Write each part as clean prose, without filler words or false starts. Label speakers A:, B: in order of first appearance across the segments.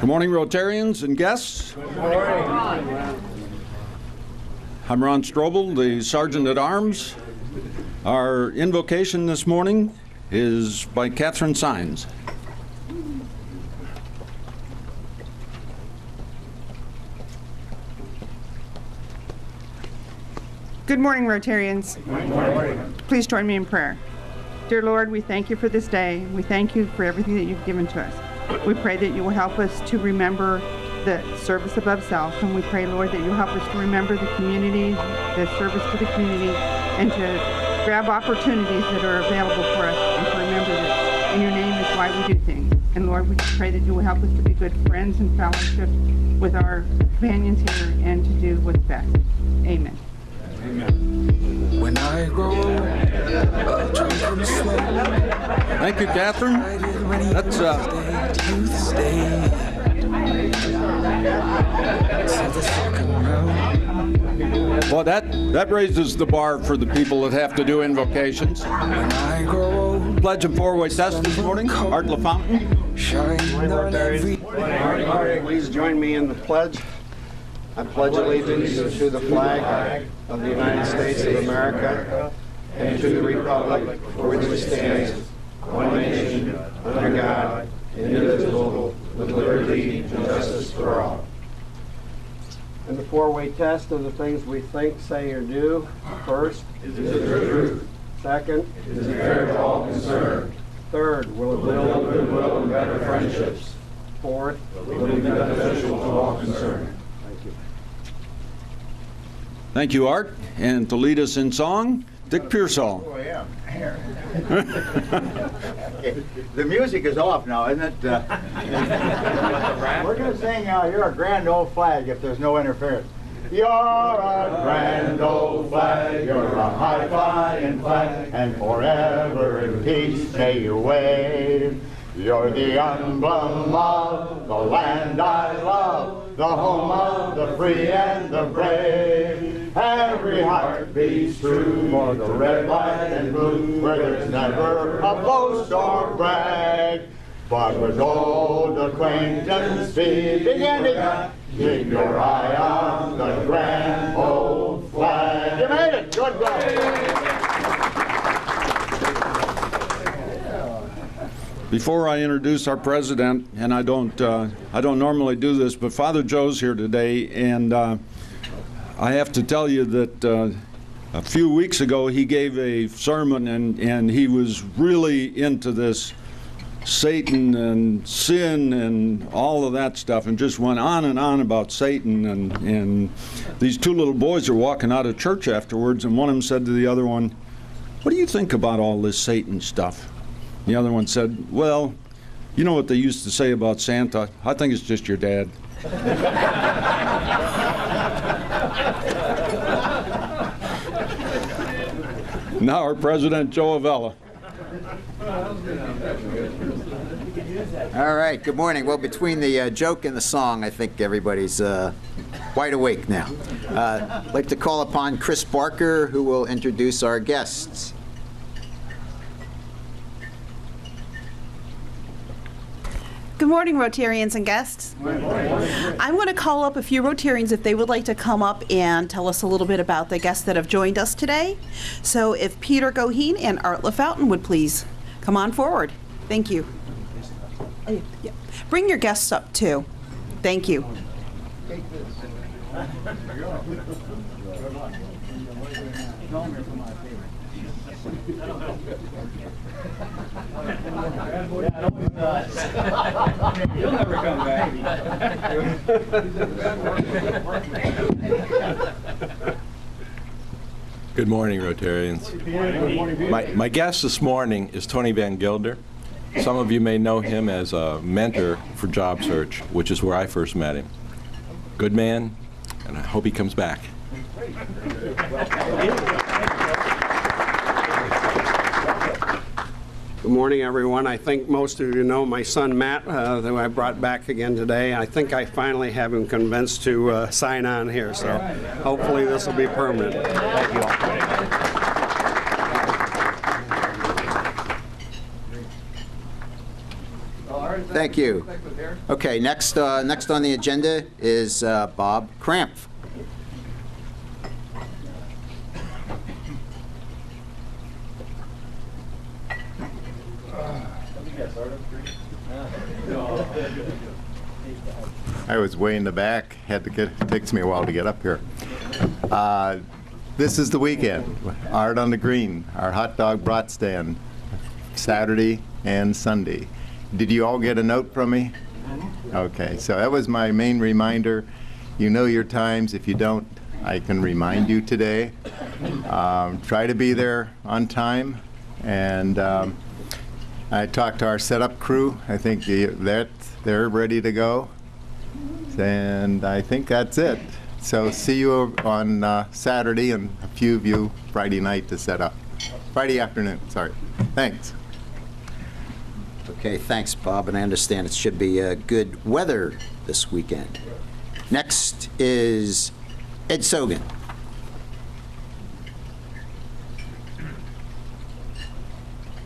A: Good morning, Rotarians and guests. Good morning. I'm Ron Strobel, the Sergeant at Arms. Our invocation this morning is by Catherine Sines.
B: Good morning, Rotarians. Good morning. Please join me in prayer. Dear Lord, we thank you for this day. We thank you for everything that you've given to us. We pray that you will help us to remember the service above self, and we pray, Lord, that you'll help us to remember the community, the service to the community, and to grab opportunities that are available for us, and to remember that in your name is why we do things. And Lord, we pray that you will help us to be good friends and fellowship with our companions here and to do what's best. Amen.
A: Amen.
C: When I grow up, drunk and slow.
A: Thank you, Catherine. That's
C: Youth stay.
A: well, that raises the bar for the people that have to do invocations.
C: When I grow old,
A: Pledge and four-way test this morning. Art LaFountain.
C: shine on every.
D: Please join me in the pledge. I pledge allegiance to the flag of the United States of America and to the republic for which it stands, one nation, under God, indivisible, with liberty and justice for all. And the four-way test of the things we think, say, or do. First, is it the truth? Second, is it fair to all concerned? Third, will it build goodwill and better friendships? Fourth, will it be beneficial to all concerned? Thank you.
A: Thank you, Art. And to lead us in song, Dick Pearsall.
E: Oh, yeah. The music is off now, isn't it? We're going to sing You're a Grand Old Flag if there's no interference. You're a grand old flag, you're a high-flying flag, and forever in peace may you wave. You're the emblem of the land I love, the home of the free and the brave. Every heart beats true for the red, white, and blue, where there's never a boast or brag. But with old acquaintance begin, keep your eye on the grand old flag. You made it! Good job!
A: Before I introduce our president, and I don't normally do this, but Father Joe's here today, and I have to tell you that a few weeks ago he gave a sermon, and he was really into this Satan and sin and all of that stuff, and just went on and on about Satan. And these two little boys are walking out of church afterwards, and one of them said to the other one, "What do you think about all this Satan stuff?" The other one said, "Well, you know what they used to say about Santa? I think it's just your dad." Now our president, Joe Avella.
F: All right, good morning. Well, between the joke and the song, I think everybody's wide awake now. I'd like to call upon Chris Barker, who will introduce our guests.
G: Good morning, Rotarians and guests. I'm going to call up a few Rotarians if they would like to come up and tell us a little bit about the guests that have joined us today. So if Peter Goheen and Art LaFountain would please come on forward. Thank you. Yeah. Bring your guests up too. Thank you.
H: You'll never come back.
I: Good morning, Rotarians. My guest this morning is Tony Van Gilder. Some of you may know him as a mentor for Job Search, which is where I first met him. Good man, and I hope he comes back.
D: Good morning, everyone. I think most of you know my son, Matt, who I brought back again today. I think I finally have him convinced to sign on here, so hopefully this will be permanent. Thank you all.
F: Thank you. Okay, next on the agenda is Bob Krampf.
E: I was way in the back. It takes me a while to get up here. This is the weekend. Art on the Green, our hot dog brat stand, Saturday and Sunday. Did you all get a note from me? Okay, so that was my main reminder. You know your times. If you don't, I can remind you today. Try to be there on time. And I talked to our setup crew. I think they're ready to go. And I think that's it. So see you on Saturday, and a few of you Friday night to set up. Friday afternoon, sorry. Thanks.
F: Okay, thanks, Bob, and I understand it should be good weather this weekend. Next is Ed Sogan.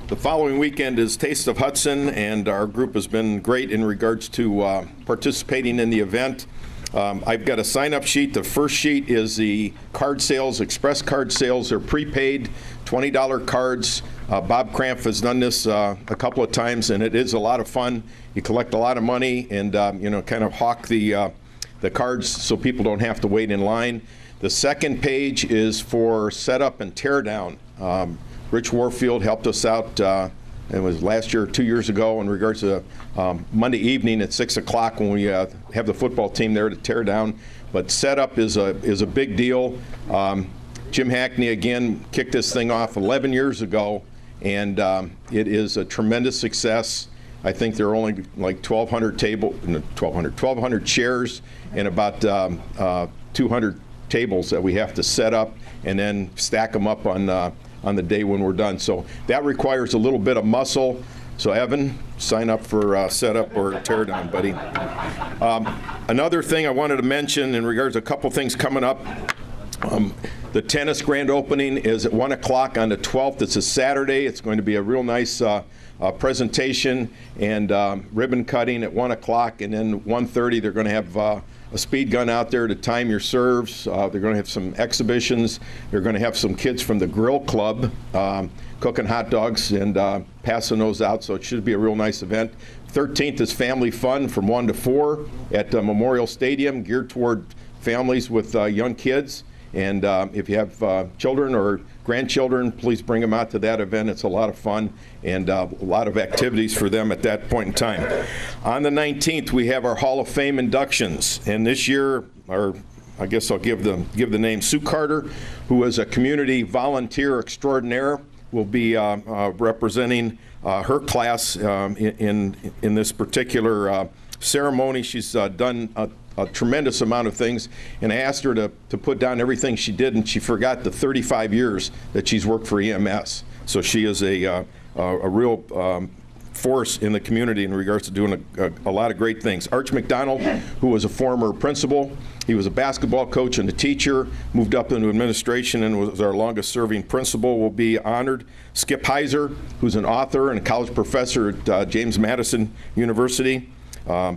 J: The following weekend is Taste of Hudson, and our group has been great in regards to participating in the event. I've got a sign-up sheet. The first sheet is the card sales, express card sales. They're prepaid, $20 cards. Bob Krampf has done this a couple of times, and it is a lot of fun. You collect a lot of money and kind of hawk the cards so people don't have to wait in line. The second page is for setup and tear down. Rich Warfield helped us out, it was last year or 2 years ago, in regards to Monday evening at 6 o'clock when we have the football team there to tear down. But setup is a big deal. Jim Hackney, again, kicked this thing off 11 years ago, and it is a tremendous success. I think there are only like 1,200 chairs and about 200 tables that we have to set up and then stack them up on the day when we're done. So that requires a little bit of muscle. So Evan, sign up for setup or tear down, buddy. Another thing I wanted to mention in regards to a couple things coming up. The tennis grand opening is at 1 o'clock on the 12th. It's a Saturday. It's going to be a real nice presentation and ribbon cutting at 1 o'clock, and then 1:30 they're going to have a speed gun out there to time your serves. They're going to have some exhibitions. They're going to have some kids from the Grill Club cooking hot dogs and passing those out, so it should be a real nice event. 13th is family fun from 1 to 4 at Memorial Stadium, geared toward families with young kids. And if you have children or grandchildren, please bring them out to that event. It's a lot of fun and a lot of activities for them at that point in time. On the 19th, we have our Hall of Fame inductions. And this year, I guess I'll give the name, Sue Carter, who is a community volunteer extraordinaire, will be representing her class in this particular ceremony. She's done a tremendous amount of things, and I asked her to put down everything she did, and she forgot the 35 years that she's worked for EMS. So she is a real force in the community in regards to doing a lot of great things. Arch McDonald, who was a former principal, he was a basketball coach and a teacher, moved up into administration and was our longest serving principal, will be honored. Skip Heiser, who's an author and a college professor at James Madison University.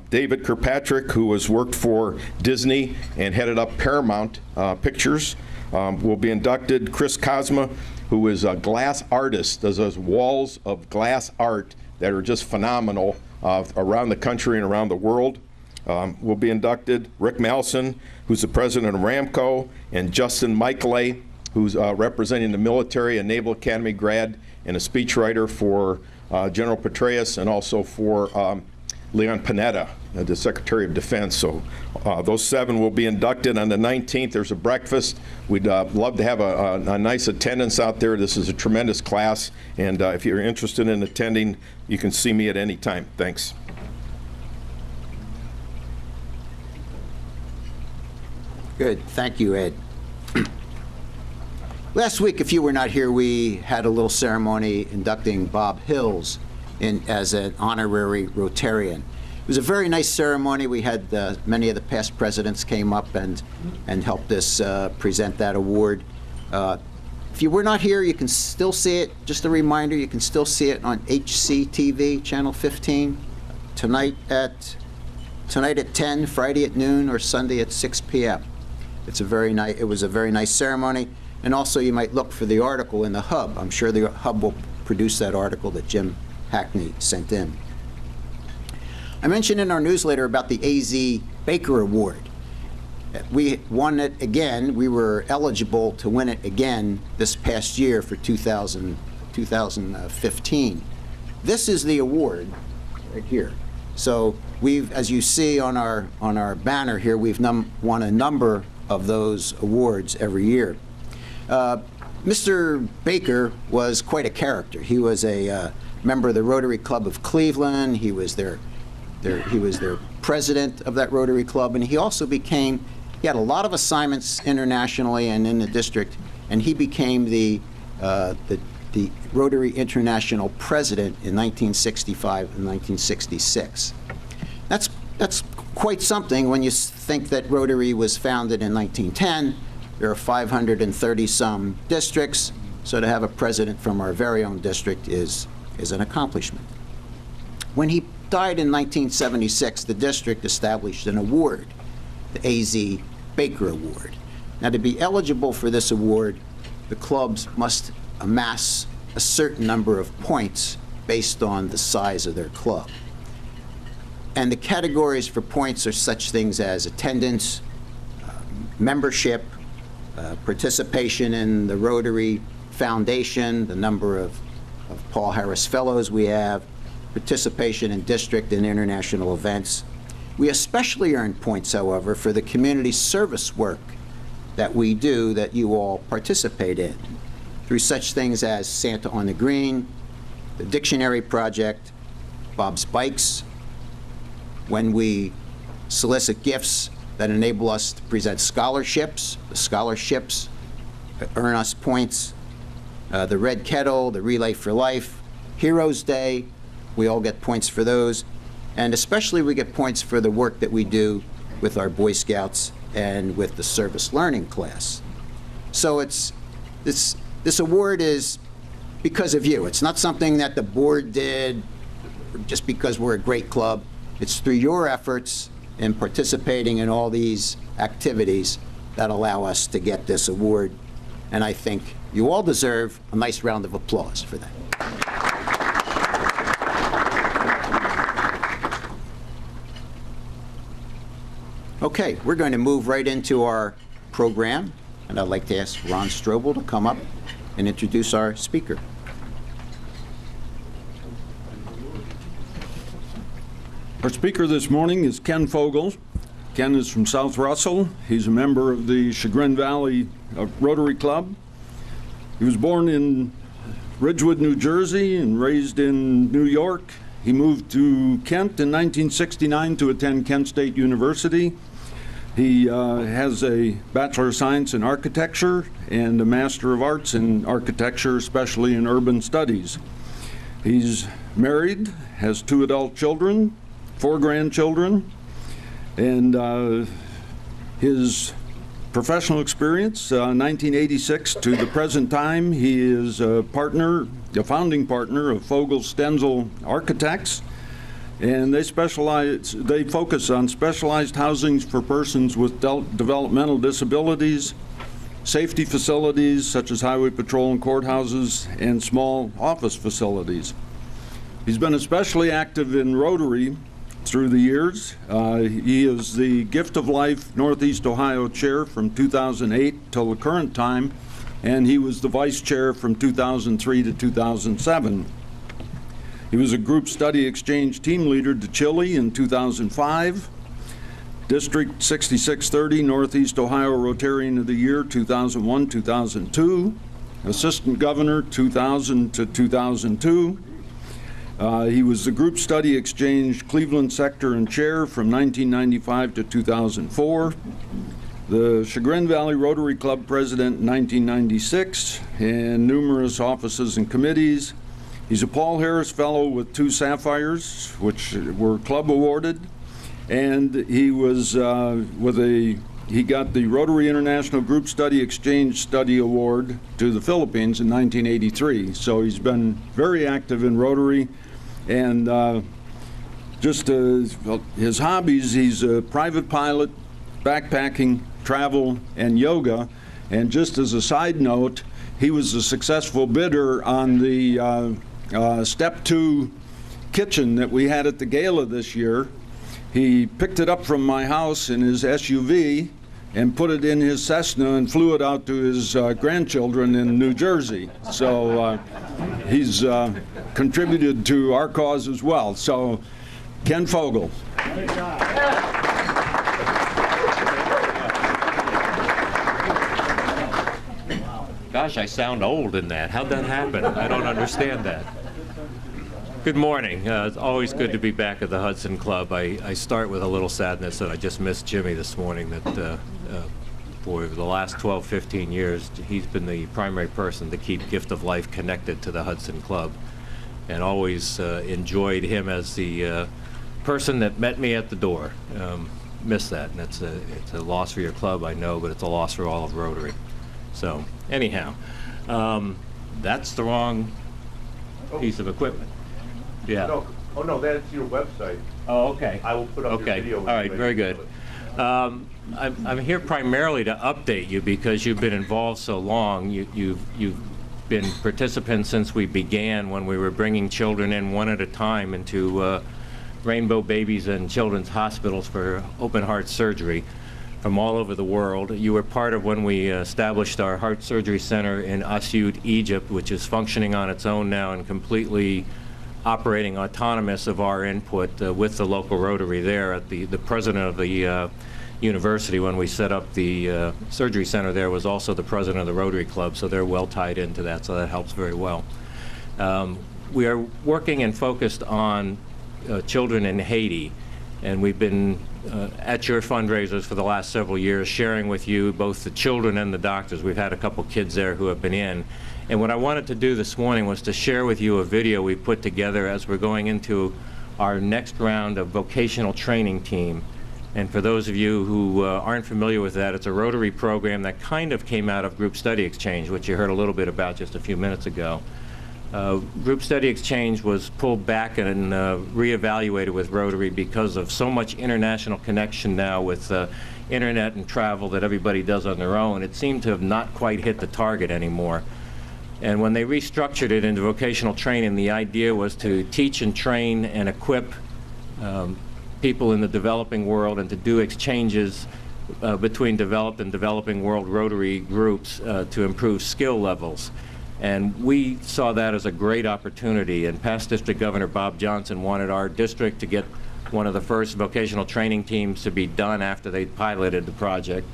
J: David Kirkpatrick, who has worked for Disney and headed up Paramount Pictures, will be inducted. Chris Cosma, who is a glass artist, does those walls of glass art that are just phenomenal around the country and around the world, will be inducted. Rick Malson, who's the president of Ramco, and Justin Michaelay, who's representing the military, a Naval Academy grad and a speechwriter for General Petraeus and also for Leon Panetta, the Secretary of Defense. So those 7 will be inducted. On the 19th, there's a breakfast. We'd love to have a nice attendance out there. This is a tremendous class, and if you're interested in attending, you can see me at any time. Thanks.
F: Good. Thank you, Ed. Last week, if you were not here, we had a little ceremony inducting Bob Hills as an honorary Rotarian. It was a very nice ceremony. We had many of the past presidents came up and helped us present that award. If you were not here, you can still see it. Just a reminder, you can still see it on HCTV, Channel 15, tonight at 10, Friday at noon, or Sunday at 6 p.m. It was a very nice ceremony. And also, you might look for the article in the Hub. I'm sure the Hub will produce that article that Jim Hackney sent in. I mentioned in our newsletter about the A.Z. Baker Award. We won it again. We were eligible to win it again this past year for 2015. This is the award right here. So we've, as you see on our banner here, we've won a number of those awards every year. Mr. Baker was quite a character. He was a member of the Rotary Club of Cleveland. He was their president of that Rotary Club, and he also he had a lot of assignments internationally and in the district, and he became the Rotary International president in 1965 and 1966. That's quite something when you think that Rotary was founded in 1910. There are 530-some districts, so to have a president from our very own district is an accomplishment. When he died in 1976, the district established an award, the A.Z. Baker Award. Now, to be eligible for this award, the clubs must amass a certain number of points based on the size of their club. And the categories for points are such things as attendance, membership, participation in the Rotary Foundation, the number of Paul Harris Fellows we have, participation in district and international events. We especially earn points, however, for the community service work that we do that you all participate in through such things as Santa on the Green, the Dictionary Project, Bob's Bikes, when we solicit gifts that enable us to present scholarships. The scholarships earn us points. The Red Kettle, the Relay for Life, Heroes Day, we all get points for those. And especially we get points for the work that we do with our Boy Scouts and with the service learning class. So this award is because of you. It's not something that the board did just because we're a great club. It's through your efforts in participating in all these activities that allow us to get this award. And I think you all deserve a nice round of applause for that. Okay, we're going to move right into our program, and I'd like to ask Ron Strobel to come up and introduce our speaker.
A: Our speaker this morning is Ken Fogel. Ken is from South Russell. He's a member of the Chagrin Valley Rotary Club. He was born in Ridgewood, New Jersey, and raised in New York. He moved to Kent in 1969 to attend Kent State University. He has a Bachelor of Science in Architecture and a Master of Arts in Architecture, especially in Urban Studies. He's married, has 2 adult children, 4 grandchildren, and his professional experience, 1986 to the present time, he is a founding partner of Fogel Stenzel Architects, and they focus on specialized housings for persons with developmental disabilities, safety facilities such as highway patrol and courthouses, and small office facilities. He's been especially active in Rotary through the years. He is the Gift of Life Northeast Ohio Chair from 2008 till the current time, and he was the Vice Chair from 2003 to 2007. He was a Group Study Exchange Team Leader to Chile in 2005, District 6630 Northeast Ohio Rotarian of the Year 2001-2002, Assistant Governor 2000 to 2002. He was the Group Study Exchange Cleveland Sector and Chair from 1995 to 2004, the Chagrin Valley Rotary Club President in 1996, and numerous offices and committees. He's a Paul Harris Fellow with 2 Sapphires, which were club awarded, and he was he got the Rotary International Group Study Exchange Study Award to the Philippines in 1983. So he's been very active in Rotary, and his hobbies, he's a private pilot, backpacking, travel, and yoga. And just as a side note, he was a successful bidder on the Step 2 kitchen that we had at the gala this year. He picked it up from my house in his SUV and put it in his Cessna and flew it out to his grandchildren in New Jersey. So he's contributed to our cause as well. So Ken Fogel.
K: Gosh, I sound old in that. How'd that happen? I don't understand that. Good morning. It's always good to be back at the Hudson Club. I start with a little sadness that I just missed Jimmy this morning, that for the last 12, 15 years, he's been the primary person to keep Gift of Life connected to the Hudson Club, and always enjoyed him as the person that met me at the door. Miss that, and it's a loss for your club, I know, but it's a loss for all of Rotary. So anyhow, that's the wrong piece of equipment. Yeah.
L: No, oh no, that's your website.
K: Oh, okay.
L: I will put up your video.
K: All right, very good. I'm here primarily to update you because you've been involved so long. You've been participants since we began, when we were bringing children in one at a time into Rainbow Babies and Children's Hospitals for open heart surgery from all over the world. You were part of when we established our heart surgery center in Asyut, Egypt, which is functioning on its own now and completely operating autonomous of our input with the local Rotary there. At the president of the university, when we set up the surgery center there, was also the president of the Rotary Club, so they're well tied into that, so that helps very well. We are working and focused on children in Haiti, and we've been at your fundraisers for the last several years, sharing with you both the children and the doctors. We've had a couple kids there who have been in. And what I wanted to do this morning was to share with you a video we put together as we're going into our next round of vocational training team. And for those of you who aren't familiar with that, it's a Rotary program that kind of came out of Group Study Exchange, which you heard a little bit about just a few minutes ago. Group Study Exchange was pulled back and reevaluated with Rotary because of so much international connection now with internet and travel that everybody does on their own. It seemed to have not quite hit the target anymore. And when they restructured it into vocational training, the idea was to teach and train and equip people in the developing world and to do exchanges between developed and developing world Rotary groups to improve skill levels. And we saw that as a great opportunity, and past District Governor Bob Johnson wanted our district to get one of the first vocational training teams to be done after they piloted the project,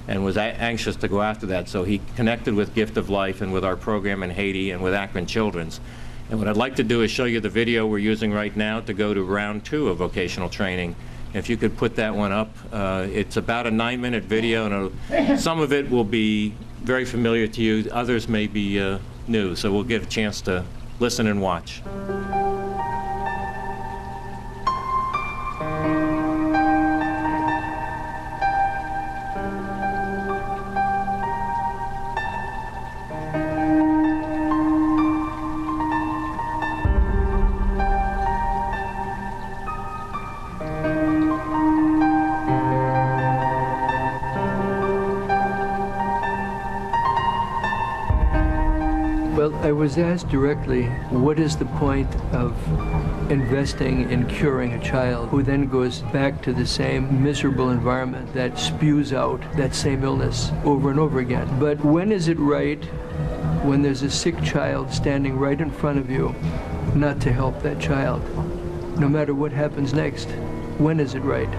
K: and was anxious to go after that. So he connected with Gift of Life and with our program in Haiti and with Akron Children's. And what I'd like to do is show you the video we're using right now to go to round 2 of vocational training. If you could put that one up. It's about a 9-minute video, and some of it will be very familiar to you, others may be new, so we'll get a chance to listen and watch.
M: Well, I was asked directly, what is the point of investing in curing a child who then goes back to the same miserable environment that spews out that same illness over and over again? But when is it right, when there's a sick child standing right in front of you, not to help that child? No matter what happens next, when is it right?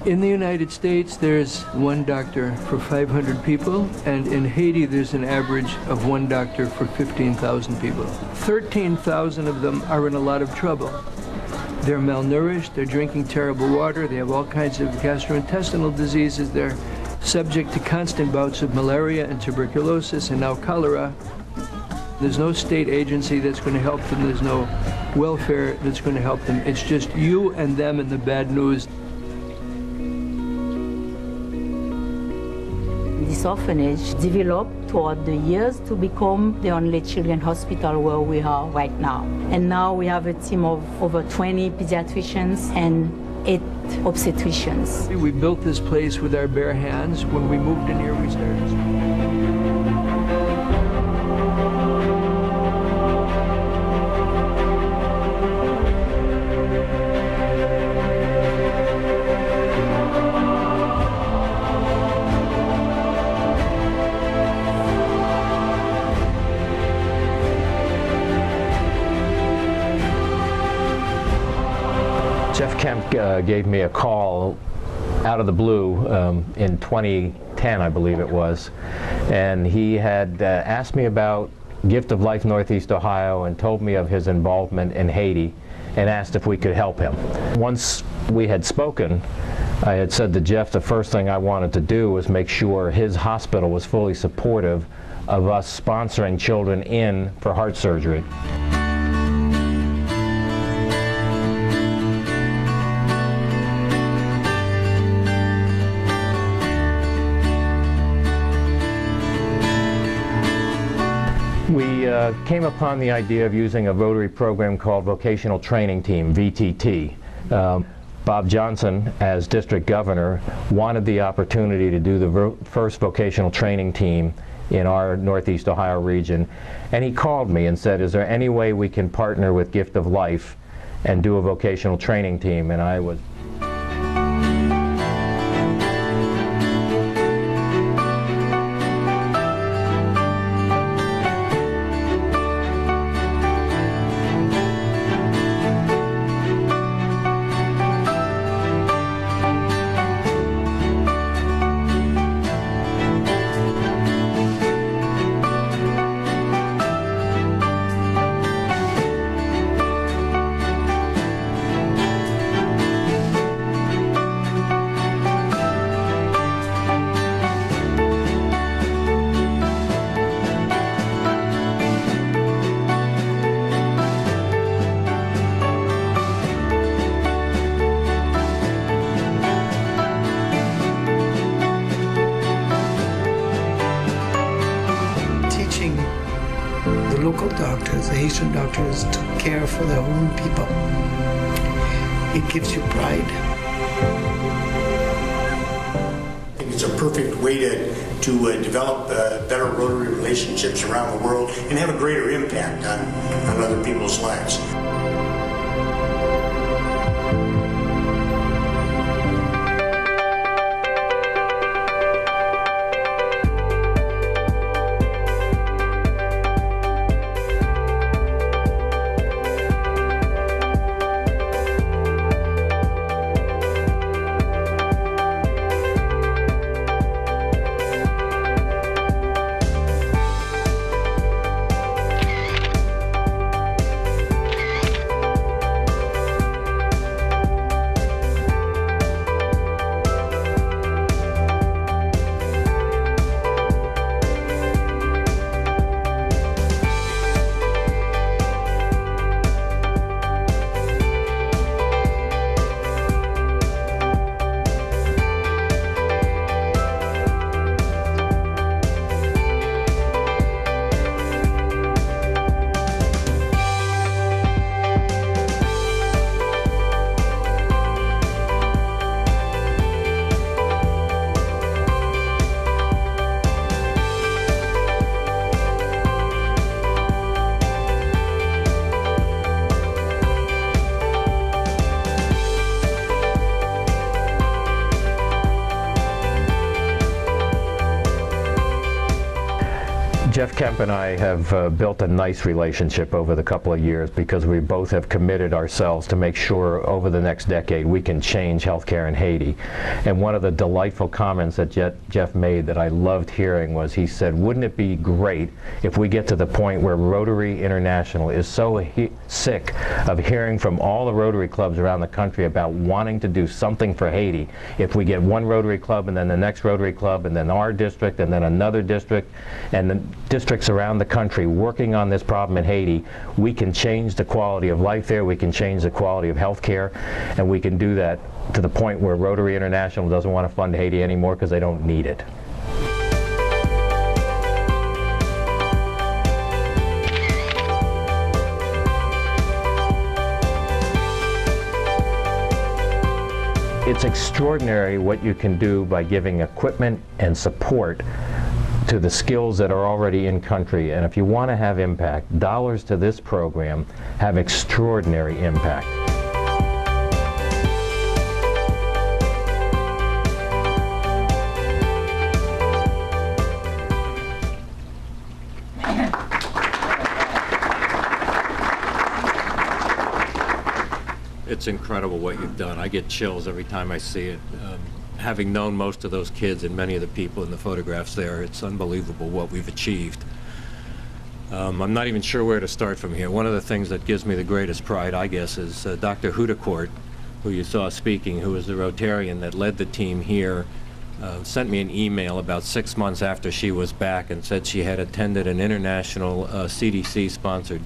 M: In the United States, there's one doctor for 500 people, and in Haiti, there's an average of one doctor for 15,000 people. 13,000 of them are in a lot of trouble. They're malnourished, they're drinking terrible water, they have all kinds of gastrointestinal diseases, they're subject to constant bouts of malaria and tuberculosis and now cholera. There's no state agency that's going to help them, there's no welfare that's going to help them. It's just you and them and the bad news.
N: This orphanage developed throughout the years to become the only children's hospital where we are right now. And now we have a team of over 20 pediatricians and 8 obstetricians.
M: We built this place with our bare hands. When we moved in here, we started.
O: Kemp gave me a call out of the blue in 2010, I believe it was, and he had asked me about Gift of Life Northeast Ohio and told me of his involvement in Haiti and asked if we could help him. Once we had spoken, I had said to Jeff the first thing I wanted to do was make sure his hospital was fully supportive of us sponsoring children in for heart surgery. We came upon the idea of using a Rotary program called Vocational Training Team, VTT. Bob Johnson, as district governor, wanted the opportunity to do the first vocational training team in our Northeast Ohio region, and he called me and said, is there any way we can partner with Gift of Life and do a vocational training team? And I was
C: local doctors, the Haitian doctors, to care for their own people. It gives you pride.
P: I think it's a perfect way to develop better Rotary relationships around the world and have a greater impact on other people's lives.
O: Jeff Kemp and I have built a nice relationship over the couple of years because we both have committed ourselves to make sure over the next decade we can change healthcare in Haiti. And one of the delightful comments that Jeff made that I loved hearing was, he said, wouldn't it be great if we get to the point where Rotary International is so sick of hearing from all the Rotary clubs around the country about wanting to do something for Haiti, if we get one Rotary club and then the next Rotary club and then our district and then another district and the districts around the country working on this problem in Haiti, we can change the quality of life there, we can change the quality of health care, and we can do that to the point where Rotary International doesn't want to fund Haiti anymore because they don't need it. It's extraordinary what you can do by giving equipment and support to the skills that are already in country. And if you want to have impact, dollars to this program have extraordinary impact.
K: it's incredible what you've done. I get chills every time I see it. Having known most of those kids and many of the people in the photographs there, it's unbelievable what we've achieved. I'm not even sure where to start from here. One of the things that gives me the greatest pride, I guess, is Dr. Hudacourt, who you saw speaking, who was the Rotarian that led the team here, sent me an email about 6 months after she was back and said she had attended an international CDC-sponsored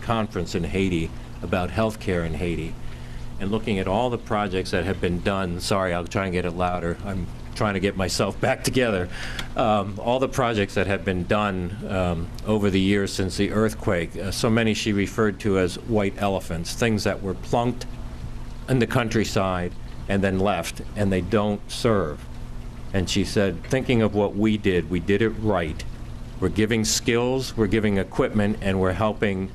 K: conference in Haiti about healthcare in Haiti, and looking at all the projects that have been done. Sorry, I'll try and get it louder. I'm trying to get myself back together. All the projects that have been done over the years since the earthquake, so many she referred to as white elephants, things that were plunked in the countryside and then left, and they don't serve. And she said, thinking of what we did it right. We're giving skills, we're giving equipment, and we're helping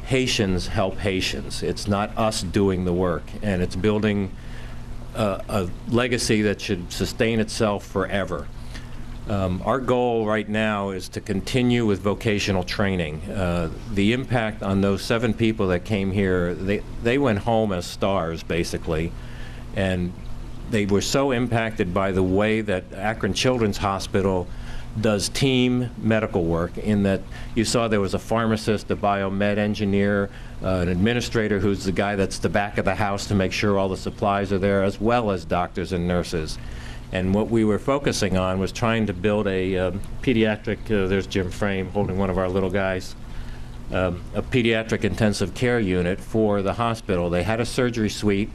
K: Haitians help Haitians. It's not us doing the work, and it's building a legacy that should sustain itself forever. Our goal right now is to continue with vocational training. The impact on those 7 people that came here, they went home as stars, basically, and they were so impacted by the way that Akron Children's Hospital does team medical work, in that you saw there was a pharmacist, a biomed engineer, an administrator who's the guy that's the back of the house to make sure all the supplies are there, as well as doctors and nurses. And what we were focusing on was trying to build a pediatric, there's Jim Frame holding one of our little guys, a pediatric intensive care unit for the hospital. They had a surgery suite.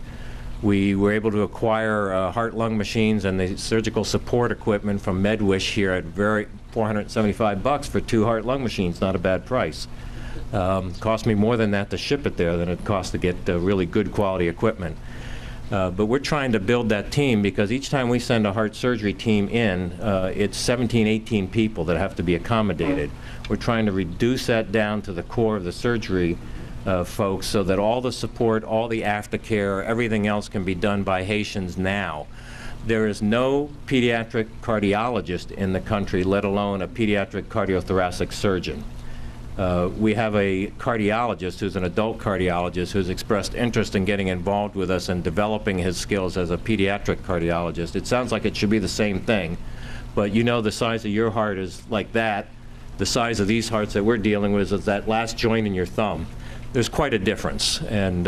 K: We were able to acquire heart-lung machines and the surgical support equipment from MedWish here at $475 for 2 heart-lung machines. Not a bad price. Cost me more than that to ship it there than it cost to get really good quality equipment. But we're trying to build that team, because each time we send a heart surgery team in, it's 17, 18 people that have to be accommodated. We're trying to reduce that down to the core of the surgery folks, so that all the support, all the aftercare, everything else can be done by Haitians now. There is no pediatric cardiologist in the country, let alone a pediatric cardiothoracic surgeon. We have a cardiologist who's an adult cardiologist who's expressed interest in getting involved with us and developing his skills as a pediatric cardiologist. It sounds like it should be the same thing, but you know the size of your heart is like that. The size of these hearts that we're dealing with is that last joint in your thumb. There's quite a difference, and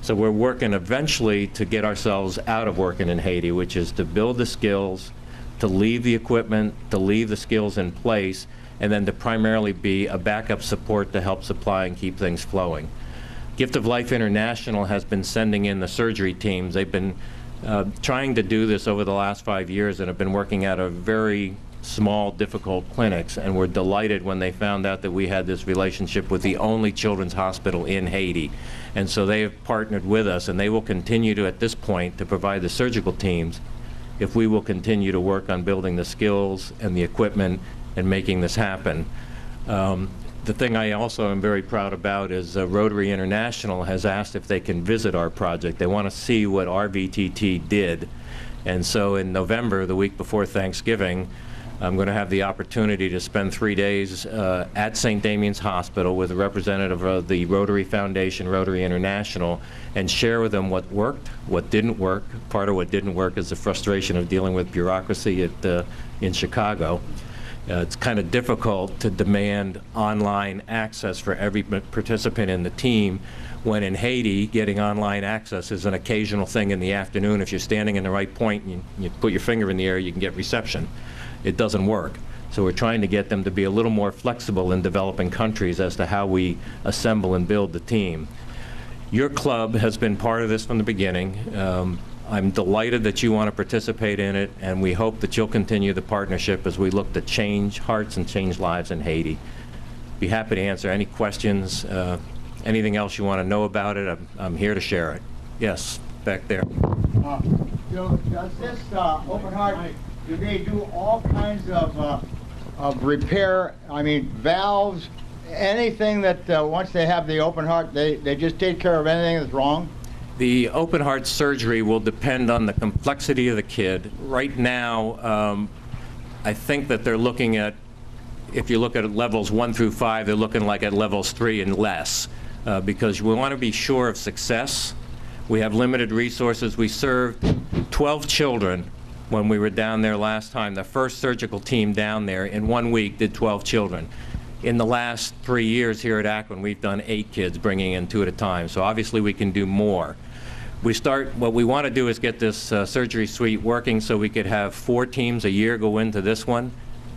K: so we're working eventually to get ourselves out of working in Haiti, which is to build the skills, to leave the equipment, to leave the skills in place, and then to primarily be a backup support to help supply and keep things flowing. Gift of Life International has been sending in the surgery teams. They've been trying to do this over the last 5 years and have been working out of very small, difficult clinics, and we're delighted when they found out that we had this relationship with the only children's hospital in Haiti. And so they have partnered with us, and they will continue to, at this point, to provide the surgical teams if we will continue to work on building the skills and the equipment and making this happen. The thing I also am very proud about is Rotary International has asked if they can visit our project. They want to see what our VTT did. And so in November, the week before Thanksgiving, I'm going to have the opportunity to spend 3 days at St. Damian's Hospital with a representative of the Rotary Foundation, Rotary International, and share with them what worked, what didn't work. Part of what didn't work is the frustration of dealing with bureaucracy in Chicago. It's kind of difficult to demand online access for every participant in the team, when in Haiti, getting online access is an occasional thing in the afternoon. If you're standing in the right point and you put your finger in the air, you can get reception. It doesn't work. So we're trying to get them to be a little more flexible in developing countries as to how we assemble and build the team. Your club has been part of this from the beginning. I'm delighted that you want to participate in it, and we hope that you'll continue the partnership as we look to change hearts and change lives in Haiti. Be happy to answer any questions, anything else you want to know about it. I'm here to share it. Yes, back there.
E: Does this Open Heart, do they do all kinds of repair, I mean valves, anything that once they have the open heart, they just take care of anything that's wrong?
K: The open heart surgery will depend on the complexity of the kid. Right now, I think that they're looking at, if you look at levels 1 through 5, they're looking like at levels 3 and less, because we want to be sure of success. We have limited resources. We served 12 children when we were down there last time. The first surgical team down there in 1 week did 12 children. In the last 3 years here at Akron, we've done 8 kids, bringing in 2 at a time. So obviously we can do more. What we want to do is get this surgery suite working so we could have 4 teams a year go into this one.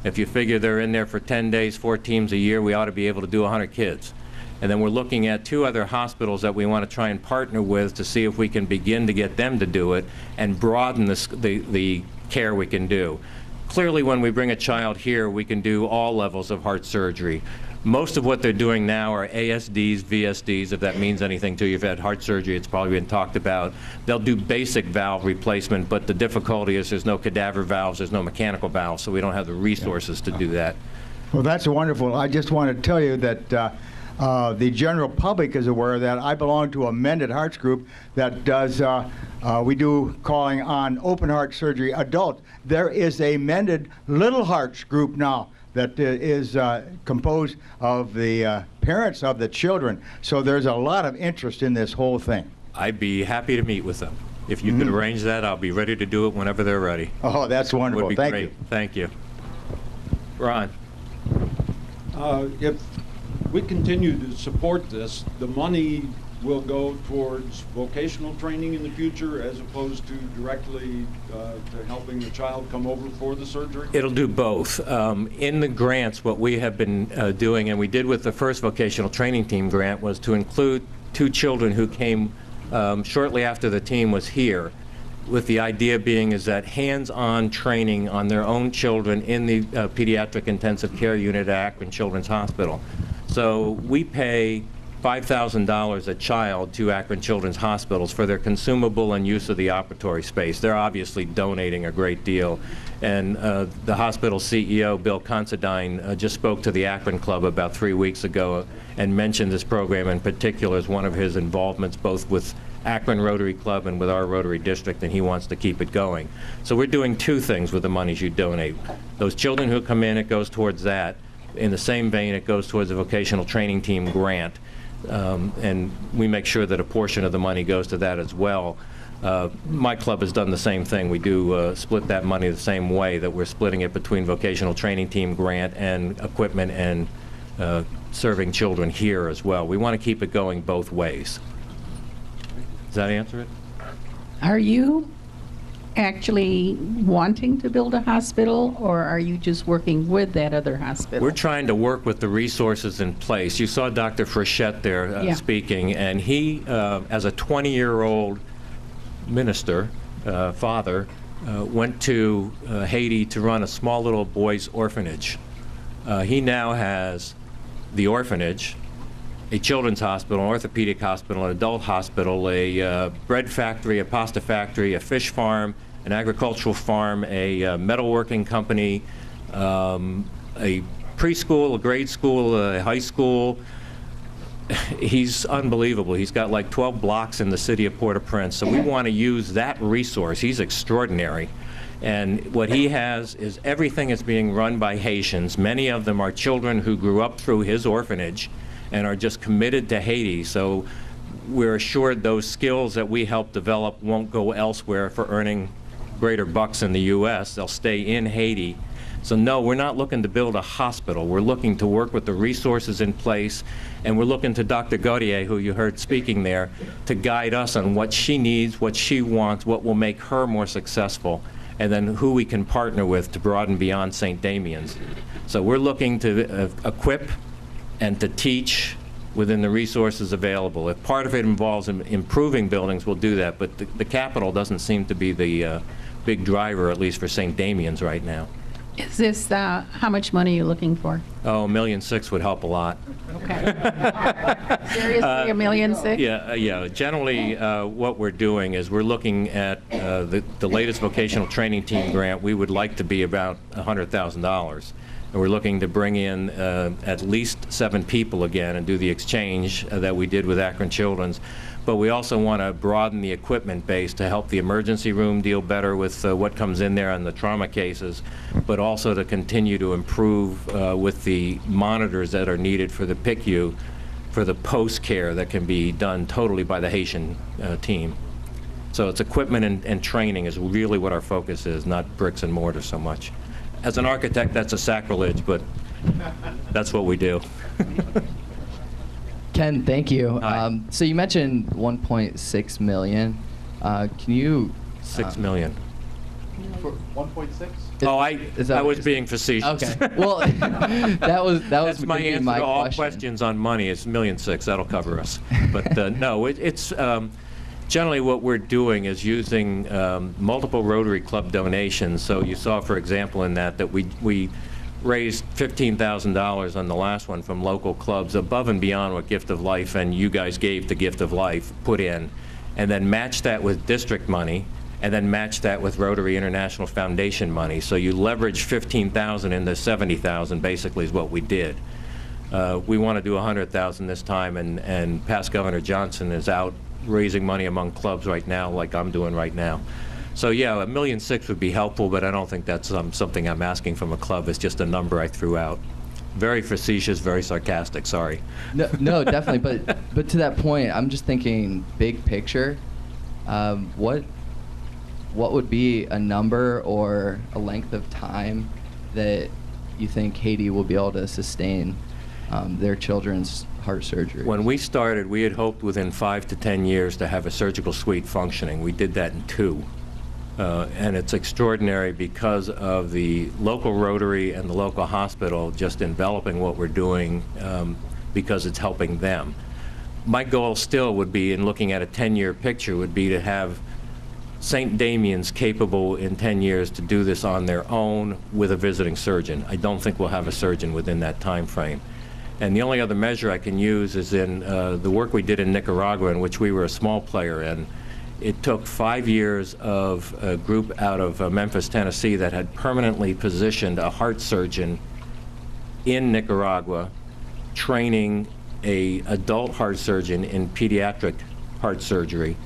K: If you figure they're in there for 10 days, 4 teams a year, we ought to be able to do 100 kids. And then we're looking at 2 other hospitals that we want to try and partner with to see if we can begin to get them to do it and broaden the care we can do. Clearly, when we bring a child here, we can do all levels of heart surgery. Most of what they're doing now are ASDs, VSDs, if that means anything to you. If you've had heart surgery, it's probably been talked about. They'll do basic valve replacement, but the difficulty is there's no cadaver valves, there's no mechanical valves, so we don't have the resources to do that.
E: Well, that's wonderful. I just want to tell you that the general public is aware that I belong to a Mended Hearts group that does, we do calling on open heart surgery adult. There is a Mended Little Hearts group now that is composed of the parents of the children. So there's a lot of interest in this whole thing.
K: I'd be happy to meet with them. If you could arrange that, I'll be ready to do it whenever they're ready.
E: Oh, that's wonderful.
K: Would be
E: Thank
K: great.
E: you.
K: Thank you. Ron.
A: If we continue to support this, the money will go towards vocational training in the future as opposed to directly to helping the child come over for the surgery?
K: It'll do both. In the grants, what we have been doing, and we did with the first vocational training team grant, was to include 2 children who came shortly after the team was here, with the idea being is that hands-on training on their own children in the pediatric intensive care unit at Akron Children's Hospital. So we pay $5,000 a child to Akron Children's Hospitals for their consumable and use of the operatory space. They're obviously donating a great deal. And the hospital CEO, Bill Considine, just spoke to the Akron Club about 3 weeks ago and mentioned this program in particular as one of his involvements, both with Akron Rotary Club and with our Rotary District, and he wants to keep it going. So we're doing 2 things with the monies you donate. Those children who come in, it goes towards that. In the same vein, it goes towards a vocational training team grant. And we make sure that a portion of the money goes to that as well. My club has done the same thing. We do split that money the same way, that we're splitting it between vocational training team grant and equipment and serving children here as well. We want to keep it going both ways. Does that answer it?
Q: Are you actually wanting to build a hospital, or are you just working with that other hospital?
K: We're trying to work with the resources in place. You saw Dr. Frechette there speaking, and he, as a 20-year-old minister, father, went to Haiti to run a small little boys' orphanage. He now has the orphanage, a children's hospital, an orthopedic hospital, an adult hospital, a bread factory, a pasta factory, a fish farm, an agricultural farm, a metalworking company, a preschool, a grade school, a high school. He's unbelievable. He's got like 12 blocks in the city of Port-au-Prince. So we want to use that resource. He's extraordinary. And what he has is everything is being run by Haitians. Many of them are children who grew up through his orphanage and are just committed to Haiti. So we're assured those skills that we help develop won't go elsewhere for earning greater bucks in the U.S. They'll stay in Haiti. So no, we're not looking to build a hospital. We're looking to work with the resources in place, and we're looking to Dr. Gautier, who you heard speaking there, to guide us on what she needs, what she wants, what will make her more successful, and then who we can partner with to broaden beyond St. Damian's. So we're looking to equip and to teach within the resources available. If part of it involves improving buildings, we'll do that, but the capital doesn't seem to be the big driver, at least for St. Damian's right now.
Q: Is this, how much money are you looking for?
K: Oh, $1.6 million would help a lot.
Q: Okay. Seriously, $1.6 million?
K: Yeah. Generally, what we're doing is we're looking at the latest vocational training team grant. We would like to be about $100,000. And we're looking to bring in at least 7 people again and do the exchange that we did with Akron Children's. But we also want to broaden the equipment base to help the emergency room deal better with what comes in there on the trauma cases, but also to continue to improve with the monitors that are needed for the PICU for the post-care that can be done totally by the Haitian team. So it's equipment and training is really what our focus is, not bricks and mortar so much. As an architect, that's a sacrilege, but that's what we do.
R: Ken, thank you. So you mentioned 1.6 million. Can you?
K: 6 million.
L: For 1.6?
K: Oh, I was being facetious.
R: Okay. Well, that was
K: That's my answer
R: my
K: to all
R: question.
K: questions on money. It's $1.6 million. That'll cover us. But no, it's generally what we're doing is using multiple Rotary Club donations. So you saw, for example, in that we raised $15,000 on the last one from local clubs above and beyond what Gift of Life and you guys gave to Gift of Life put in, and then matched that with district money, and then match that with Rotary International Foundation money. So you leverage 15,000 into 70,000 basically is what we did. We want to do 100,000 this time, and past Governor Johnson is out raising money among clubs right now like I'm doing right now. So yeah, $1.6 million would be helpful, but I don't think that's something I'm asking from a club. It's just a number I threw out. Very facetious, very sarcastic, sorry.
R: No, definitely, but to that point, I'm just thinking big picture. What would be a number or a length of time that you think Haiti will be able to sustain their children's heart surgery?
K: When we started, we had hoped within 5 to 10 years to have a surgical suite functioning. We did that in 2. And it's extraordinary because of the local Rotary and the local hospital just enveloping what we're doing because it's helping them. My goal still would be, in looking at a 10-year picture, would be to have St. Damian's capable in 10 years to do this on their own with a visiting surgeon. I don't think we'll have a surgeon within that time frame. And the only other measure I can use is in the work we did in Nicaragua, in which we were a small player in. It took 5 years of a group out of Memphis, Tennessee that had permanently positioned a heart surgeon in Nicaragua, training an adult heart surgeon in pediatric heart surgery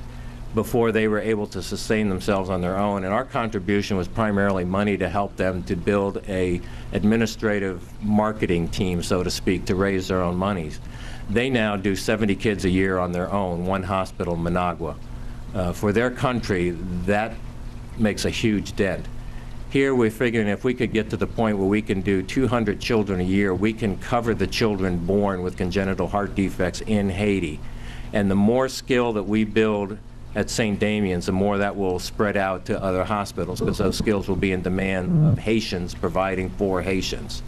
K: before they were able to sustain themselves on their own. And our contribution was primarily money to help them to build a administrative marketing team, so to speak, to raise their own monies. They now do 70 kids a year on their own, one hospital, Managua. For their country, that makes a huge dent. Here we're figuring if we could get to the point where we can do 200 children a year, we can cover the children born with congenital heart defects in Haiti. And the more skill that we build at St. Damian's, the more that will spread out to other hospitals, because those skills will be in demand of Haitians providing for Haitians.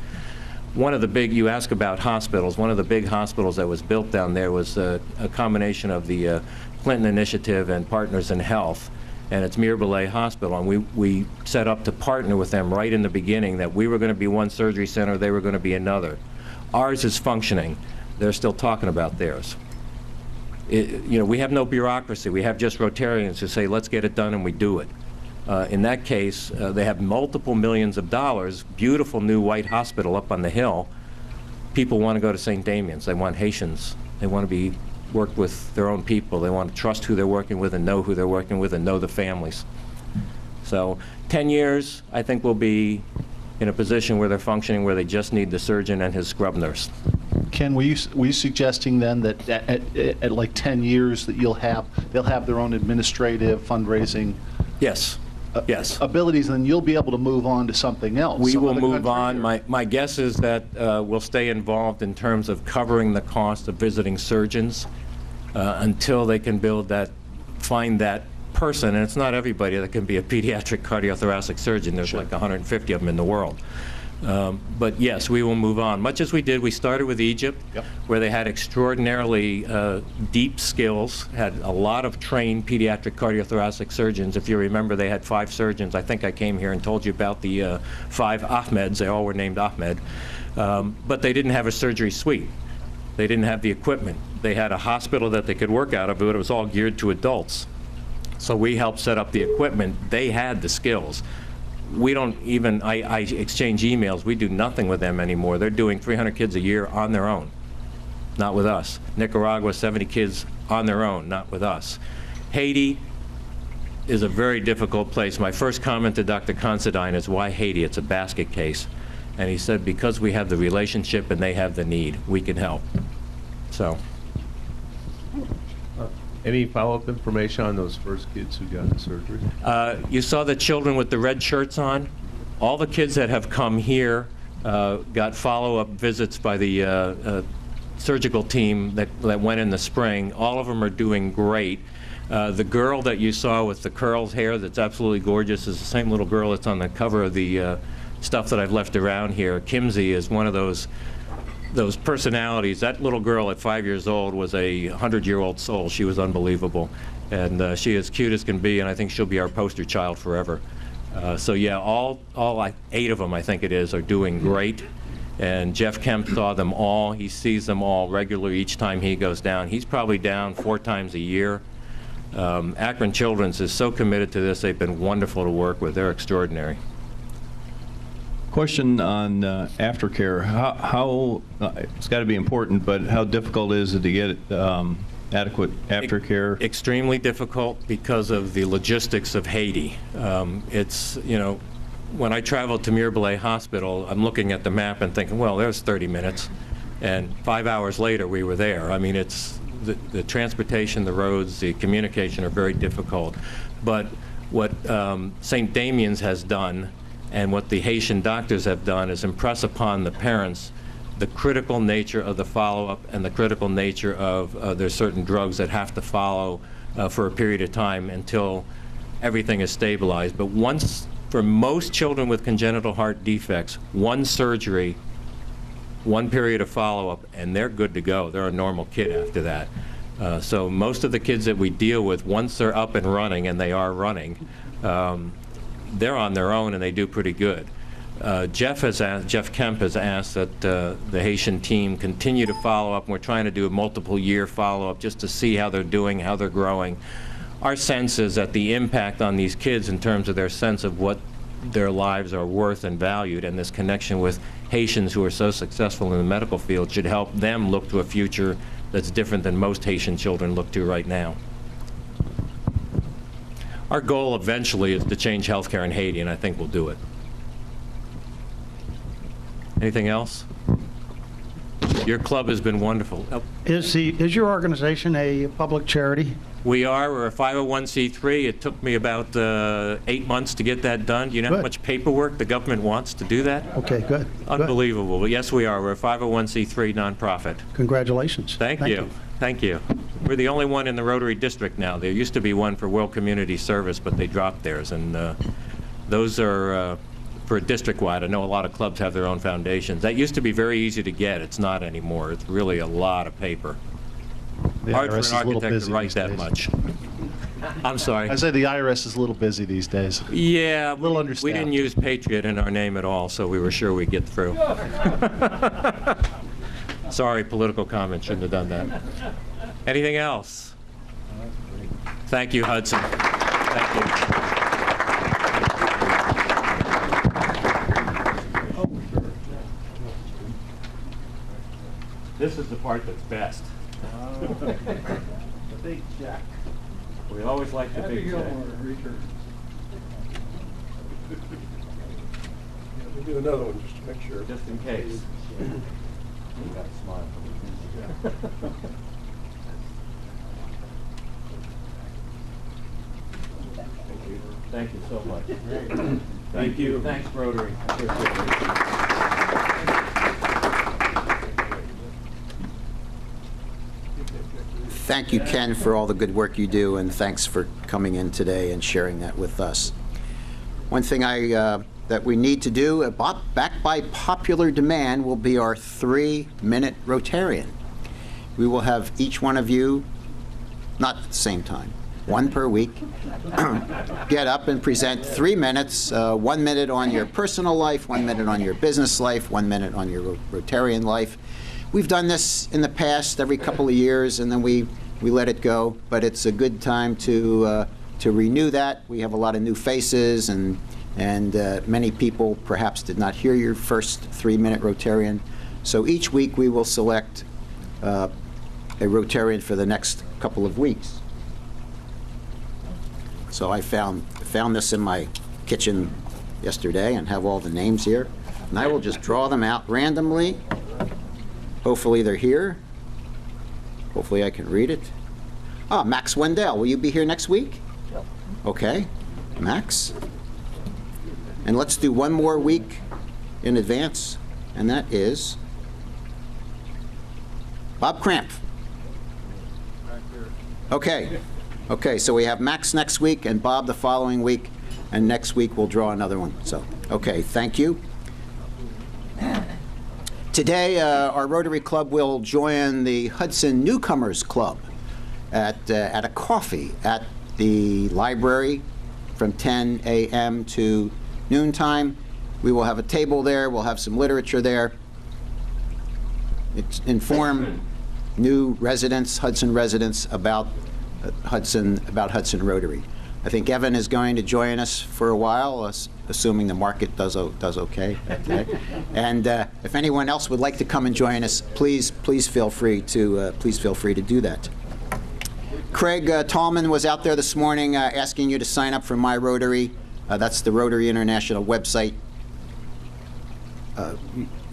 K: One of the big, you ask about hospitals, one of the big hospitals that was built down there was a combination of the Clinton Initiative and Partners in Health, and it's Mirebalais Hospital, and we set up to partner with them right in the beginning that we were going to be one surgery center, they were going to be another. Ours is functioning. They're still talking about theirs. You know, we have no bureaucracy. We have just Rotarians who say, let's get it done, and we do it. In that case, they have multiple millions of dollars, beautiful new white hospital up on the hill. People want to go to St. Damian's. They want Haitians. They want to be worked with their own people. They want to trust who they're working with and know who they're working with and know the families. So 10 years, I think we'll be in a position where they're functioning where they just need the surgeon and his scrub nurse.
S: Ken, were you suggesting then that at like 10 years that they'll have their own administrative fundraising?
K: Yes. Yes.
S: Abilities, and then you'll be able to move on to something else.
K: We will move on. My guess is that we'll stay involved in terms of covering the cost of visiting surgeons until they can find that person. And it's not everybody that can be a pediatric cardiothoracic surgeon. There's like 150 of them in the world. But yes, we will move on. Much as we did, we started with Egypt, where they had extraordinarily deep skills, had a lot of trained pediatric cardiothoracic surgeons. If you remember, they had 5 surgeons. I think I came here and told you about the 5 Ahmeds. They all were named Ahmed. But they didn't have a surgery suite. They didn't have the equipment. They had a hospital that they could work out of, but it was all geared to adults. So we helped set up the equipment. They had the skills. We don't even, I exchange emails. We do nothing with them anymore. They're doing 300 kids a year on their own, not with us. Nicaragua, 70 kids on their own, not with us. Haiti is a very difficult place. My first comment to Dr. Considine is, why Haiti? It's a basket case. And he said, because we have the relationship and they have the need, we can help. So.
T: Any follow-up information on those first kids who got the surgery?
K: You saw the children with the red shirts on? All the kids that have come here got follow-up visits by the surgical team that went in the spring. All of them are doing great. The girl that you saw with the curls hair that's absolutely gorgeous is the same little girl that's on the cover of the stuff that I've left around here. Kimsey is one of those personalities. That little girl at 5 years old was a 100-year-old soul. She was unbelievable. And she is cute as can be, and I think she'll be our poster child forever. So yeah, all 8 of them, I think it is, are doing great. And Jeff Kemp saw them all. He sees them all regularly each time he goes down. He's probably down 4 times a year. Akron Children's is so committed to this. They've been wonderful to work with. They're extraordinary.
U: Question on aftercare. How it's got to be important, but how difficult is it to get adequate aftercare?
K: Extremely difficult because of the logistics of Haiti. It's, you know, when I traveled to Mirebalais Hospital, I'm looking at the map and thinking, well, there's 30 minutes. And 5 hours later, we were there. I mean, it's the transportation, the roads, the communication are very difficult. But what St. Damien's has done and what the Haitian doctors have done is impress upon the parents the critical nature of the follow-up and the critical nature of there's certain drugs that have to follow for a period of time until everything is stabilized. But once, for most children with congenital heart defects, one surgery, one period of follow-up, and they're good to go. They're a normal kid after that. So most of the kids that we deal with, once they're up and running, and they are running, they're on their own and they do pretty good. Jeff Kemp has asked that the Haitian team continue to follow up, and we're trying to do a multiple-year follow-up just to see how they're doing, how they're growing. Our sense is that the impact on these kids in terms of their sense of what their lives are worth and valued, and this connection with Haitians who are so successful in the medical field should help them look to a future that's different than most Haitian children look to right now. Our goal eventually is to change healthcare in Haiti, and I think we'll do it. Anything else? Your club has been wonderful.
V: Is your organization a public charity?
K: We are. We're a 501c3. It took me about 8 months to get that done. Do you know how much paperwork the government wants to do that?
V: Okay, good.
K: Unbelievable. But yes, we are. We're a 501c3 nonprofit.
V: Congratulations.
K: Thank you. Thank you. We're the only one in the Rotary District now. There used to be one for World Community Service, but they dropped theirs. And those are for district-wide. I know a lot of clubs have their own foundations. That used to be very easy to get. It's not anymore. It's really a lot of paper. Hard for an architect to write that much. I'm sorry.
S: I say the IRS is a little busy these days.
K: Yeah, we didn't use Patriot in our name at all, so we were sure we'd get through. Sorry, political comment. Shouldn't have done that. Anything else? Thank you, Hudson. Thank you. This is the part that's best.
V: The big check.
K: We always like the big check.
W: We'll do another one just to make sure.
K: Just in case. You got a smile. Thank you so much. Thank you. Thanks, Rotary.
F: Thank you, Ken, for all the good work you do, and thanks for coming in today and sharing that with us. One thing that we need to do, back by popular demand, will be our 3-minute Rotarian. We will have each one of you, not at the same time, one per week, get up and present 3 minutes, 1 minute on your personal life, 1 minute on your business life, 1 minute on your Rotarian life. We've done this in the past every couple of years, and then we let it go, but it's a good time to renew that. We have a lot of new faces, and many people perhaps did not hear your first 3-minute Rotarian. So each week we will select a Rotarian for the next couple of weeks. So I found this in my kitchen yesterday and have all the names here, and I will just draw them out randomly. Hopefully they're here. Hopefully I can read it. Ah, Max Wendell, will you be here next week? Okay, Max. And let's do one more week in advance, and that is Bob Cramp. Okay. Okay, so we have Max next week and Bob the following week, and next week we'll draw another one. So, okay, thank you. Today, our Rotary Club will join the Hudson Newcomers Club at a coffee at the library from 10 a.m. to noontime. We will have a table there. We'll have some literature there. Inform new residents, Hudson residents, about Hudson Rotary. I think Evan is going to join us for a while, assuming the market does okay. And if anyone else would like to come and join us, please feel free to do that. Craig Tallman was out there this morning asking you to sign up for My Rotary. That's the Rotary International website.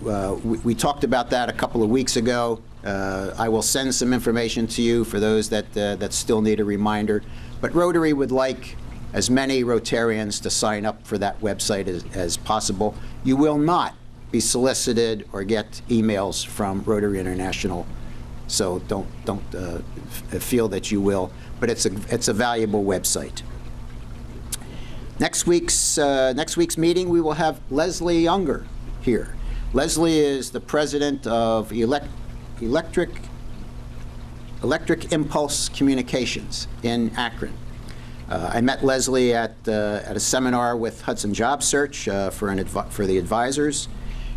F: We talked about that a couple of weeks ago. I will send some information to you for those that still need a reminder. But Rotary would like as many Rotarians to sign up for that website as possible. You will not be solicited or get emails from Rotary International, so don't feel that you will. But it's a valuable website. Next week's meeting, we will have Leslie Younger here. Leslie is the president of Electric Impulse Communications in Akron. I met Leslie at a seminar with Hudson Job Search for the advisors.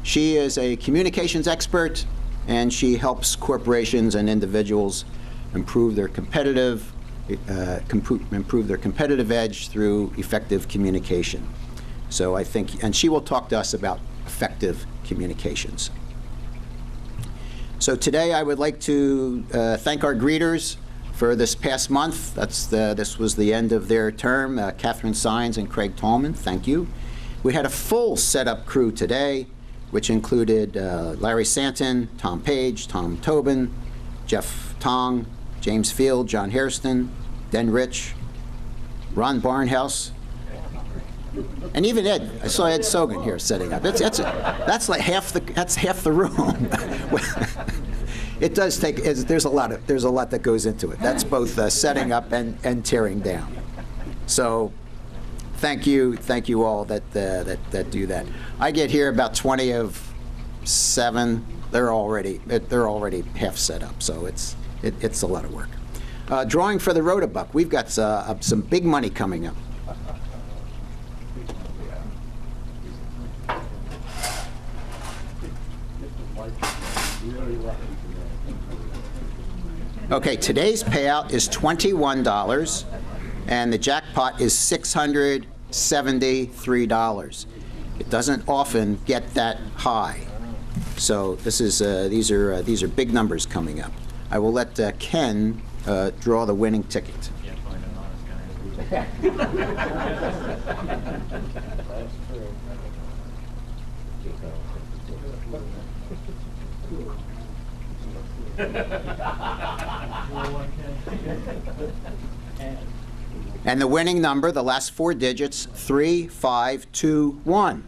F: She is a communications expert, and she helps corporations and individuals improve their competitive edge through effective communication. So I think, and she will talk to us about effective communications. So today I would like to thank our greeters for this past month. This was the end of their term, Catherine Sines and Craig Tallman. Thank you. We had a full setup crew today, which included Larry Santon, Tom Page, Tom Tobin, Jeff Tong, James Field, John Hairston, Den Rich, Ron Barnhouse, and even Ed. I saw Ed Sogan here setting up. That's like half the room. It does take. There's a lot that goes into it. That's both setting up and tearing down. So, thank you all that do that. I get here about 20 of 7. They're already half set up. So it's a lot of work. Drawing for the Rotabuck. We've got some big money coming up. Okay, today's payout is $21, and the jackpot is $673. It doesn't often get that high, so these are big numbers coming up. I will let Ken draw the winning ticket. And the winning number, the last 4 digits, 3521.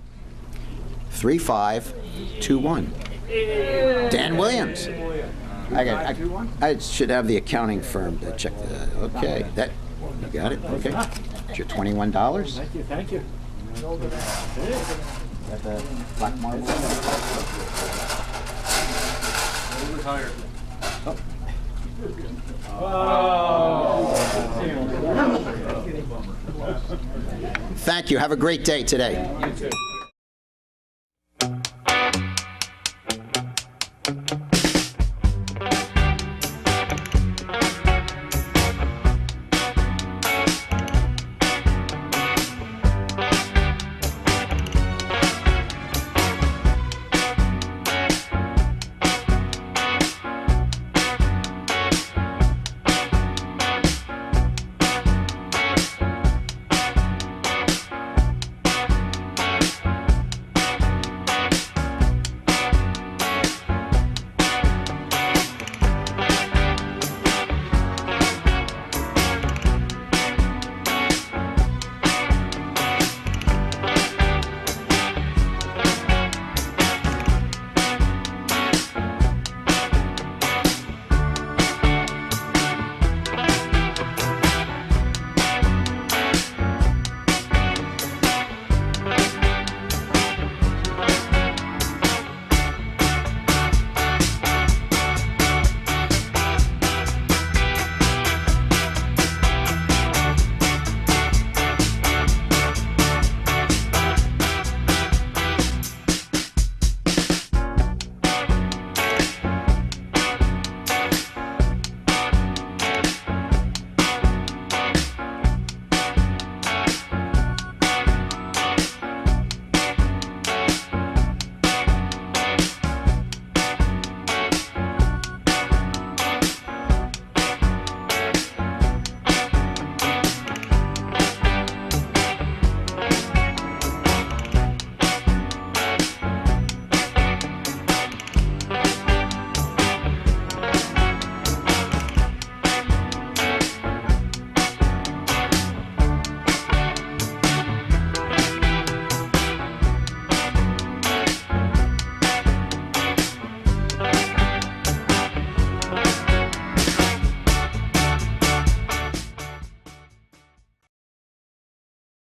F: 3521. Dan Williams. I should have the accounting firm to check that. Okay, you got it. Okay, it's your $21.
B: Thank you.
F: Got the black marble.
B: Retired.
F: Thank you. Have a great day today.
B: You too.